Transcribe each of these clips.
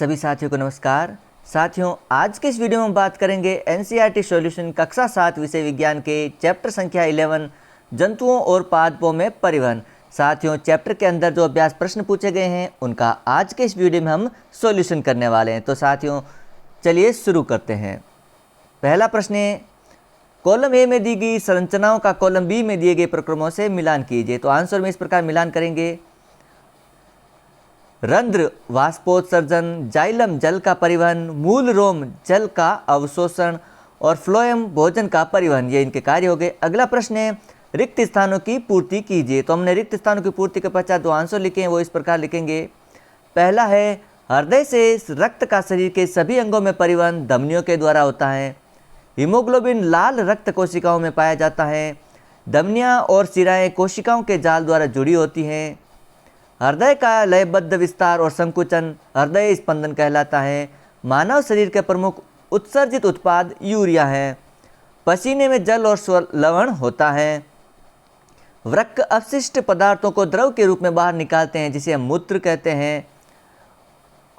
सभी साथियों को नमस्कार। साथियों, आज के इस वीडियो में बात करेंगे एनसीईआरटी सॉल्यूशन कक्षा 7 विषय विज्ञान के चैप्टर संख्या 11 जंतुओं और पादपों में परिवहन। साथियों, चैप्टर के अंदर जो अभ्यास प्रश्न पूछे गए हैं उनका आज के इस वीडियो में हम सॉल्यूशन करने वाले हैं। तो साथियों, चलिए शुरू करते हैं। पहला प्रश्न है, कॉलम ए में दी गई संरचनाओं का कॉलम बी में दिए गए प्रक्रमों से मिलान कीजिए। तो आंसर में इस प्रकार मिलान करेंगे। रंध्र वाष्पोत्सर्जन, जाइलम जल का परिवहन, मूल रोम जल का अवशोषण और फ्लोएम भोजन का परिवहन, ये इनके कार्य हो गए। अगला प्रश्न है, रिक्त स्थानों की पूर्ति कीजिए। तो हमने रिक्त स्थानों की पूर्ति के पश्चात जो आंसर लिखे हैं वो इस प्रकार लिखेंगे। पहला है, हृदय से रक्त का शरीर के सभी अंगों में परिवहन धमनियों के द्वारा होता है। हीमोग्लोबिन लाल रक्त कोशिकाओं में पाया जाता है। धमनियाँ और सिराएं कोशिकाओं के जाल द्वारा जुड़ी होती हैं। हृदय का लयबद्ध विस्तार और संकुचन हृदय स्पंदन कहलाता है। मानव शरीर के प्रमुख उत्सर्जित उत्पाद यूरिया है। पसीने में जल और लवण होता है। वृक्क अपशिष्ट पदार्थों को द्रव के रूप में बाहर निकालते हैं, जिसे हम मूत्र कहते हैं।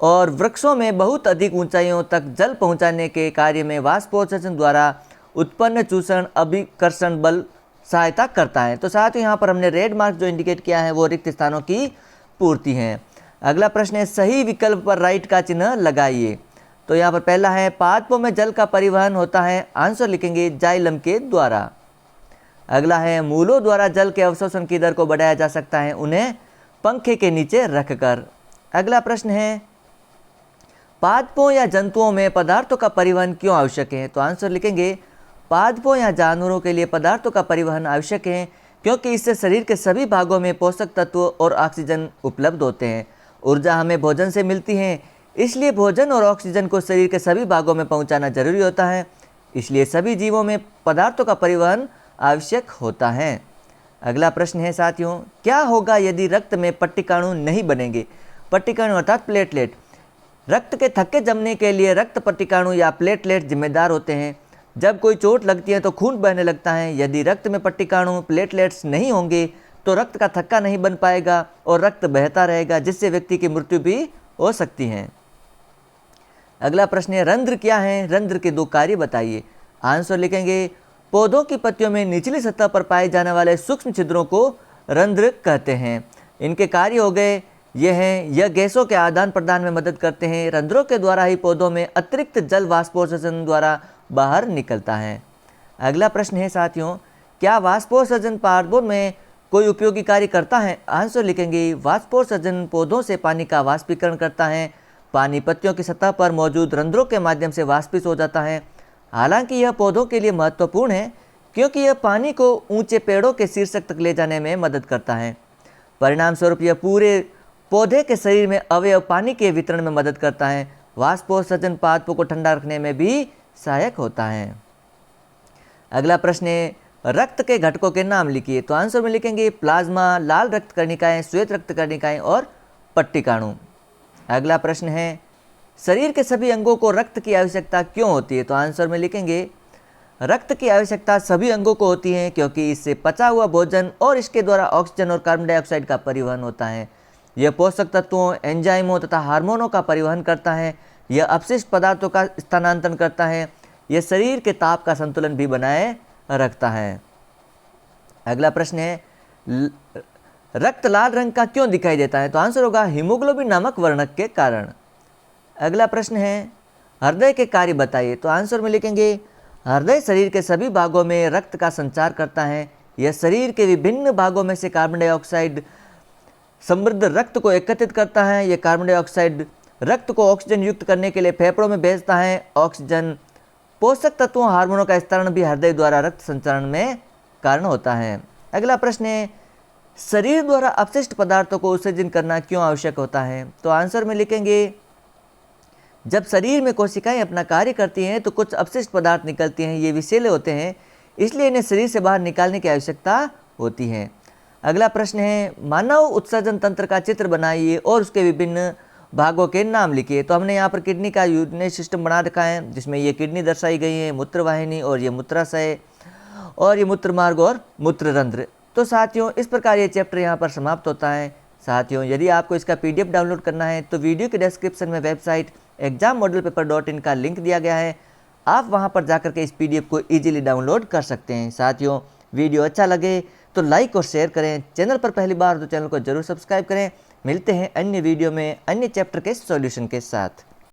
और वृक्षों में बहुत अधिक ऊंचाइयों तक जल पहुंचाने के कार्य में वाष्पोत्सर्जन द्वारा उत्पन्न चूषण अभिकर्षण बल सहायता करता है। तो साथ ही यहाँ पर हमने रेड मार्क जो इंडिकेट किया है वो रिक्त स्थानों की पूर्ति है। अगला प्रश्न है, सही विकल्प पर राइट का चिन्ह लगाइए। तो यहाँ पर पहला है, पादपों में जल का परिवहन होता है। आंसर लिखेंगे जाइलम के द्वारा। अगला है, मूलों द्वारा जल के अवशोषण की दर को बढ़ाया जा सकता है, उन्हें पंखे के नीचे रखकर। अगला प्रश्न है, पादपों या जंतुओं में पदार्थों का परिवहन क्यों आवश्यक है। तो आंसर लिखेंगे, पादपों या जानवरों के लिए पदार्थों का परिवहन आवश्यक है क्योंकि इससे शरीर के सभी भागों में पोषक तत्व और ऑक्सीजन उपलब्ध होते हैं। ऊर्जा हमें भोजन से मिलती है, इसलिए भोजन और ऑक्सीजन को शरीर के सभी भागों में पहुंचाना जरूरी होता है। इसलिए सभी जीवों में पदार्थों का परिवहन आवश्यक होता है। अगला प्रश्न है साथियों, क्या होगा यदि रक्त में पट्टिकाणु नहीं बनेंगे। पट्टिकाणु अर्थात प्लेटलेट। रक्त के थक्के जमने के लिए रक्त पट्टिकाणु या प्लेटलेट जिम्मेदार होते हैं। जब कोई चोट लगती है तो खून बहने लगता है। यदि रक्त में पट्टिकाणु प्लेटलेट्स नहीं होंगे तो रक्त का थक्का नहीं बन पाएगा और रक्त बहता रहेगा, जिससे व्यक्ति की मृत्यु भी हो सकती है। अगला प्रश्न है, रंध्र क्या है। रंध्र के दो कार्य बताइए। आंसर लिखेंगे, पौधों की पत्तियों में निचली सतह पर पाए जाने वाले सूक्ष्म छिद्रों को रंध्र कहते हैं। इनके कार्य हो गए ये हैं, यह गैसों के आदान प्रदान में मदद करते हैं। रंध्रों के द्वारा ही पौधों में अतिरिक्त जल वाष्पोत्सर्जन द्वारा बाहर निकलता है। अगला प्रश्न है साथियों, क्या वाष्पोत्सर्जन पादपों में कोई उपयोगी कार्य करता है। आंसर लिखेंगे, वाष्पोत्सर्जन पौधों से पानी का वाष्पीकरण करता है। पानी पत्तियों की सतह पर मौजूद रंध्रों के माध्यम से वाष्पित हो जाता है। हालांकि यह पौधों के लिए महत्वपूर्ण है क्योंकि यह पानी को ऊंचे पेड़ों के शीर्षक तक ले जाने में मदद करता है। परिणाम स्वरूप यह पूरे पौधे के शरीर में अवयव पानी के वितरण में मदद करता है। वाष्पोत्सर्जन पादपों को ठंडा रखने में भी सहायक होता है। अगला प्रश्न है, रक्त के घटकों के नाम लिखिए। तो आंसर में लिखेंगे, प्लाज्मा, लाल रक्त कर्णिकाएं, श्वेत रक्त कर्णिकाएं और पट्टिकाणु। अगला प्रश्न है, शरीर के सभी अंगों को रक्त की आवश्यकता क्यों होती है। तो आंसर में लिखेंगे, रक्त की आवश्यकता सभी अंगों को होती है क्योंकि इससे पचा हुआ भोजन और इसके द्वारा ऑक्सीजन और कार्बन डाइऑक्साइड का परिवहन होता है। यह पोषक तत्वों, एंजाइमों तथा हार्मोनों का परिवहन करता है। यह अपशिष्ट पदार्थों का स्थानांतरण करता है। यह शरीर के ताप का संतुलन भी बनाए रखता है। अगला प्रश्न है, रक्त लाल रंग का क्यों दिखाई देता है। तो आंसर होगा, हीमोग्लोबिन नामक वर्णक के कारण। अगला प्रश्न है, हृदय के कार्य बताइए। तो आंसर में लिखेंगे, हृदय शरीर के सभी भागों में रक्त का संचार करता है। यह शरीर के विभिन्न भागों में से कार्बन डाइऑक्साइड समृद्ध रक्त को एकत्रित करता है। यह कार्बन डाइऑक्साइड रक्त को ऑक्सीजन युक्त करने के लिए फेफड़ों में भेजता है। ऑक्सीजन, पोषक तत्वों, हार्मोनों का स्तरण भी हृदय द्वारा रक्त संचरण में कारण होता है। अगला प्रश्न है, शरीर द्वारा अपशिष्ट पदार्थों को उत्सर्जन करना क्यों आवश्यक होता है। तो आंसर में लिखेंगे, जब शरीर में कोशिकाएं अपना कार्य करती हैं तो कुछ अपशिष्ट पदार्थ निकलती हैं। ये विषैले होते हैं, इसलिए इन्हें शरीर से बाहर निकालने की आवश्यकता होती है। अगला प्रश्न है, मानव उत्सर्जन तंत्र का चित्र बनाइए और उसके विभिन्न भागों के नाम लिखिए। तो हमने यहाँ पर किडनी का यूनिट सिस्टम बना रखा है, जिसमें ये किडनी दर्शाई गई है, मूत्रवाहिनी और ये मूत्राशय और ये मूत्र मार्ग और मूत्ररंध्र। तो साथियों, इस प्रकार ये चैप्टर यहाँ पर समाप्त होता है। साथियों, यदि आपको इसका PDF डाउनलोड करना है तो वीडियो के डिस्क्रिप्शन में वेबसाइट exammodelpaper.in का लिंक दिया गया है। आप वहां पर जाकर के इस PDF को इजीली डाउनलोड कर सकते हैं। साथियों, वीडियो अच्छा लगे तो लाइक और शेयर करें। चैनल पर पहली बार तो चैनल को जरूर सब्सक्राइब करें। मिलते हैं अन्य वीडियो में अन्य चैप्टर के सॉल्यूशन के साथ।